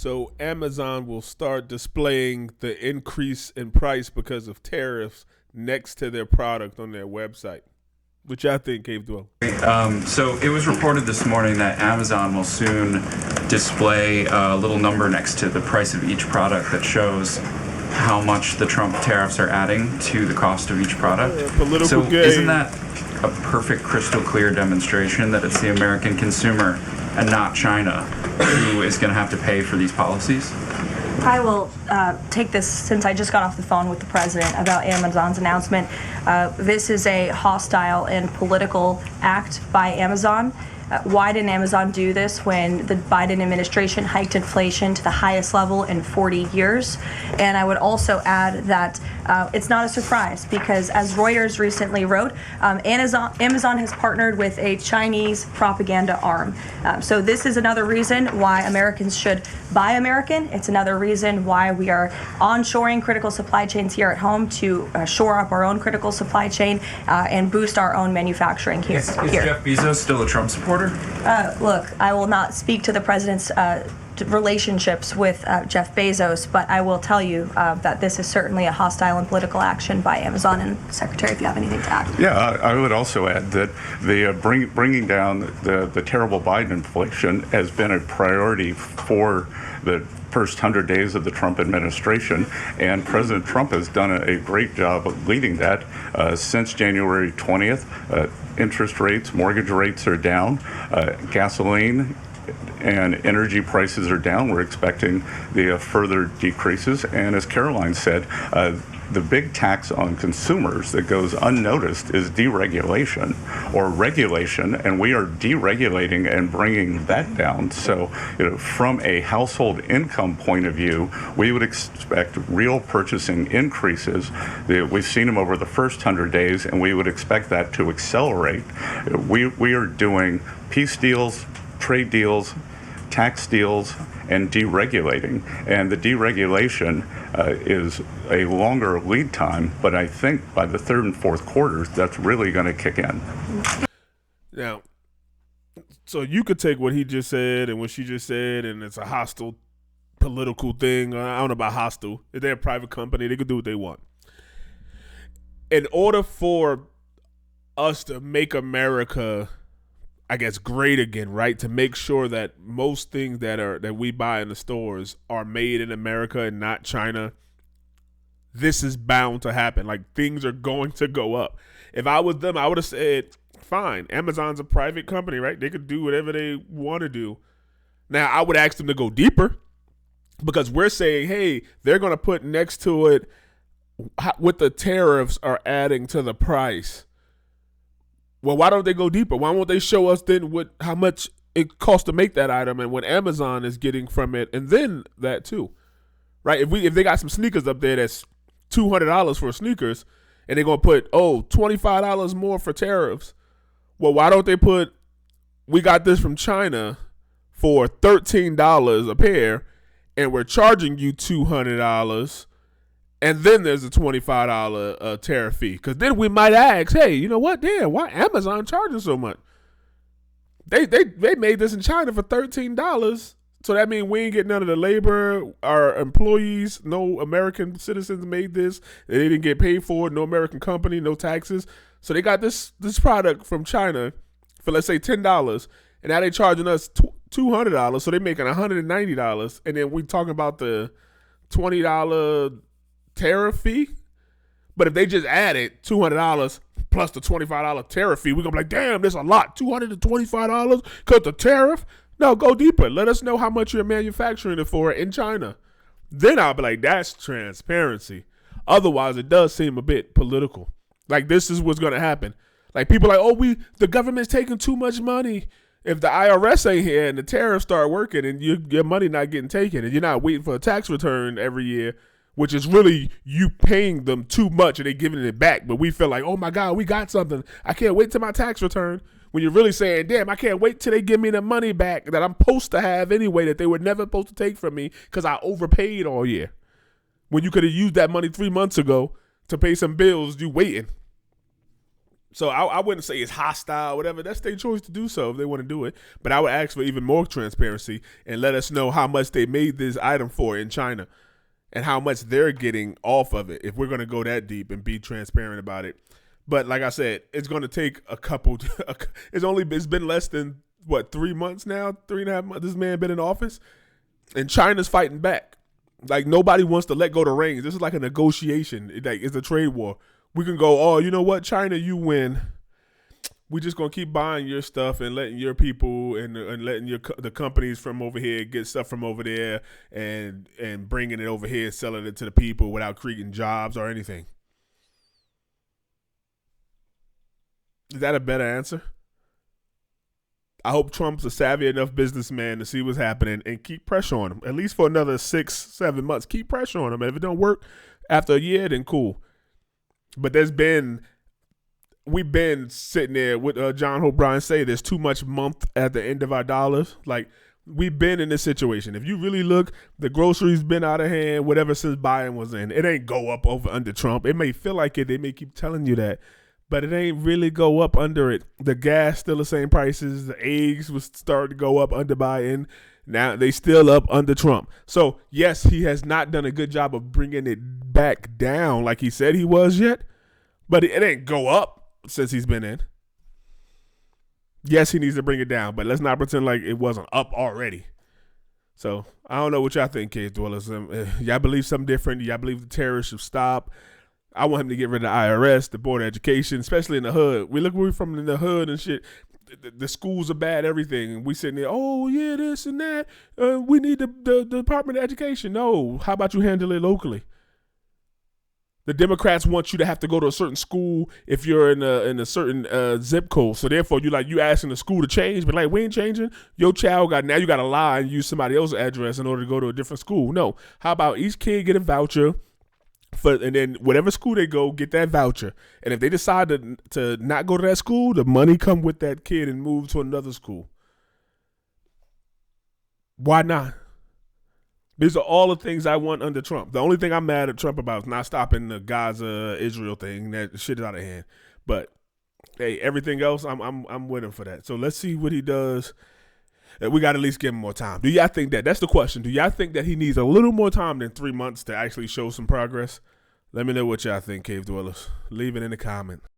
So Amazon will start displaying the increase in price because of tariffs next to their product on their website. Which I think, Cave Dwell. So it was reported this morning that Amazon will soon display a little number next to the price of each product that shows how much the Trump tariffs are adding to the cost of each product. Political so game. Isn't that a perfect, crystal clear demonstration that it's the American consumer and not China who is going to have to pay for these policies? I will take this since I just got off the phone with the president about Amazon's announcement. This is a hostile and political act by Amazon. Why didn't Amazon do this when the Biden administration hiked inflation to the highest level in 40 years? And I would also add that it's not a surprise because, as Reuters recently wrote, Amazon has partnered with a Chinese propaganda arm. So this is another reason why Americans should buy American. It's another reason why we are onshoring critical supply chains here at home to shore up our own critical supply chain and boost our own manufacturing here. Is Jeff Bezos still a Trump supporter? Look, I will not speak to the president's relationships with Jeff Bezos, but I will tell you that this is certainly a hostile and political action by Amazon. And Secretary, if you have anything to add. Yeah, I would also add that the bringing down the terrible Biden inflation has been a priority for the first 100 days of the Trump administration, and President Trump has done a great job of leading that. Since January 20th, interest rates, mortgage rates are down, gasoline and energy prices are down. We're expecting the further decreases, and as Caroline said, the big tax on consumers that goes unnoticed is deregulation or regulation, and we are deregulating and bringing that down. So, from a household income point of view, we would expect real purchasing increases. We've seen them over the first 100 days, and we would expect that to accelerate. We are doing peace deals, trade deals, tax deals, and deregulating. And the deregulation is a longer lead time, but I think by the third and fourth quarters, that's really going to kick in. Now, so you could take what he just said and what she just said, and it's a hostile political thing. I don't know about hostile. If they're a private company, they could do what they want. In order for us to make America, I guess, great again, right? To make sure that most things that we buy in the stores are made in America and not China, this is bound to happen. Like, things are going to go up. If I was them, I would have said, fine, Amazon's a private company, right? They could do whatever they want to do. Now, I would ask them to go deeper because we're saying, hey, they're going to put next to it what the tariffs are adding to the price. Well, why don't they go deeper? Why won't they show us then how much it costs to make that item and what Amazon is getting from it, and then that too, right? If they got some sneakers up there that's $200 for sneakers, and they're gonna put $25 more for tariffs, well, why don't they put we got this from China for $13 a pair, and we're charging you $200. And then there's a $25 tariff fee. Because then we might ask, hey, you know what? Damn, why Amazon charging so much? They made this in China for $13. So that means we ain't getting none of the labor. Our employees, no American citizens made this. They didn't get paid for it. No American company, no taxes. So they got this product from China for, let's say, $10. And now they charging us $200. So they're making $190. And then we talking about the $20 tariff fee. But if they just added $200 plus the $25 tariff fee, we're gonna be like, damn, there's a lot. $225 because the tariff. No, go deeper. Let us know how much you're manufacturing it for in China. Then I'll be like, that's transparency. Otherwise, it does seem a bit political. Like, this is what's gonna happen. Like, people are like, the government's taking too much money. If the IRS ain't here and the tariffs start working and your money not getting taken and you're not waiting for a tax return every year, which is really you paying them too much and they giving it back. But we feel like, oh my God, we got something. I can't wait till my tax return. When you're really saying, damn, I can't wait till they give me the money back that I'm supposed to have anyway, that they were never supposed to take from me because I overpaid all year. When you could have used that money 3 months ago to pay some bills, you waiting. So I wouldn't say it's hostile, whatever. That's their choice to do so if they want to do it. But I would ask for even more transparency and let us know how much they made this item for in China and how much they're getting off of it if we're going to go that deep and be transparent about it. But like I said, it's going to take a couple. It's been less than, 3 months now, 3.5 months. This man been in office, and China's fighting back. Like, nobody wants to let go the reins. This is like a negotiation. It's a trade war. We can go, oh, you know what, China, you win. We just gonna keep buying your stuff and letting your people and letting the companies from over here get stuff from over there and bringing it over here, selling it to the people without creating jobs or anything. Is that a better answer? I hope Trump's a savvy enough businessman to see what's happening and keep pressure on him, at least for another 6-7 months. Keep pressure on him. And if it don't work after a year, then cool. But we've been sitting there with John Hope Bryan say there's too much month at the end of our dollars. Like, we've been in this situation. If you really look, the groceries been out of hand, whatever since Biden was in. It ain't go up over under Trump. It may feel like it. They may keep telling you that. But it ain't really go up under it. The gas still the same prices. The eggs was starting to go up under Biden. Now they still up under Trump. So, yes, he has not done a good job of bringing it back down like he said he was yet. But it ain't go up since he's been in. Yes, he needs to bring it down, but let's not pretend like it wasn't up already. So, I don't know what y'all think, cave dwellers. Y'all believe something different? Y'all believe the tariffs should stop? I want him to get rid of the IRS, the Board of Education, especially in the hood. We're from in the hood and shit. The schools are bad, everything. We sitting there, oh, yeah, this and that. We need the Department of Education. No, how about you handle it locally? The Democrats want you to have to go to a certain school if you're in a certain zip code. So therefore, you asking the school to change, but like, we ain't changing. Your child now you got to lie and use somebody else's address in order to go to a different school. No, how about each kid get a voucher? And then whatever school they go, get that voucher. And if they decide to not go to that school, the money come with that kid and move to another school. Why not? These are all the things I want under Trump. The only thing I'm mad at Trump about is not stopping the Gaza-Israel thing. That shit is out of hand. But hey, everything else, I'm with him for that. So let's see what he does. We got to at least give him more time. Do y'all think that? That's the question. Do y'all think that he needs a little more time than 3 months to actually show some progress? Let me know what y'all think, cave dwellers. Leave it in the comments.